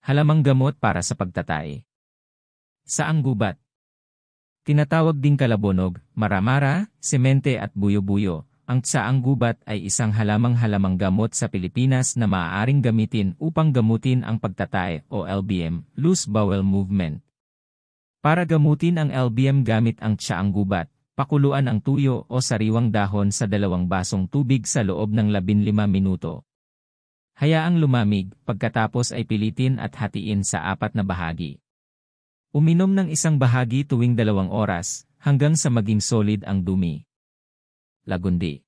Halamang gamot para sa pagtatay. Saang gubat. Tinatawag ding kalabonog, maramara, semente at buyo-buyo. Ang saang gubat ay isang halamang gamot sa Pilipinas na maaaring gamitin upang gamutin ang pagtatay o LBM, loose bowel movement. Para gamutin ang LBM gamit ang saang gubat, pakuluan ang tuyo o sariwang dahon sa 2 basong tubig sa loob ng 15 minuto. Hayaang lumamig, pagkatapos ay pilitin at hatiin sa 4 na bahagi. Uminom ng 1 bahagi tuwing 2 oras, hanggang sa maging solid ang dumi. Lagundi.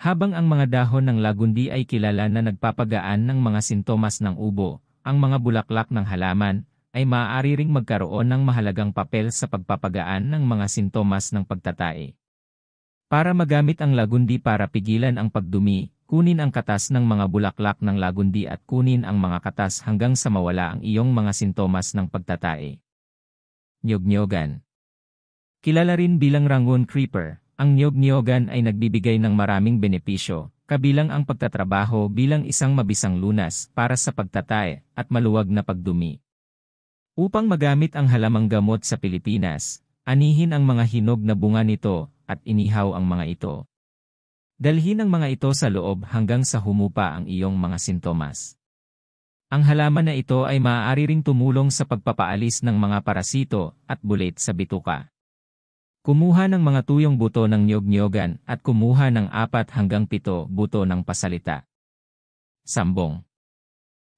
Habang ang mga dahon ng lagundi ay kilala na nagpapagaan ng mga sintomas ng ubo, ang mga bulaklak ng halaman ay maaari ring magkaroon ng mahalagang papel sa pagpapagaan ng mga sintomas ng pagtatae. Para magamit ang lagundi para pigilan ang pagdumi, kunin ang katas ng mga bulaklak ng lagundi at kunin ang mga katas hanggang sa mawala ang iyong mga sintomas ng pagtatae. Niyog-niyogan. Kilala rin bilang rangoon creeper, ang niyog-niyogan ay nagbibigay ng maraming benepisyo, kabilang ang pagtatrabaho bilang isang mabisang lunas para sa pagtatae at maluwag na pagdumi. Upang magamit ang halamang gamot sa Pilipinas, anihin ang mga hinog na bunga nito at inihaw ang mga ito. Dalhin ang mga ito sa loob hanggang sa humupa ang iyong mga sintomas. Ang halaman na ito ay maaari ring tumulong sa pagpapaalis ng mga parasito at bulit sa bituka. Kumuha ng mga tuyong buto ng niyog-niyogan at kumuha ng 4 hanggang 7 buto ng pasalita. Sambong.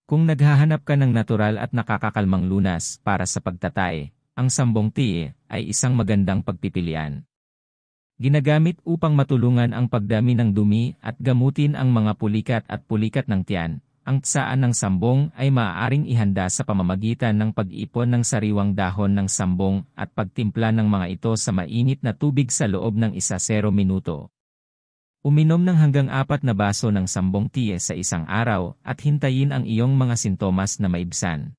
Kung naghahanap ka ng natural at nakakakalmang lunas para sa pagtatae, ang sambong tea ay isang magandang pagpipilian. Ginagamit upang matulungan ang pagdami ng dumi at gamutin ang mga pulikat ng tiyan. Ang tsaan ng sambong ay maaaring ihanda sa pamamagitan ng pag-ipon ng sariwang dahon ng sambong at pagtimpla ng mga ito sa mainit na tubig sa loob ng 10 minuto. Uminom ng hanggang 4 na baso ng sambong tea sa isang araw at hintayin ang iyong mga sintomas na maibsan.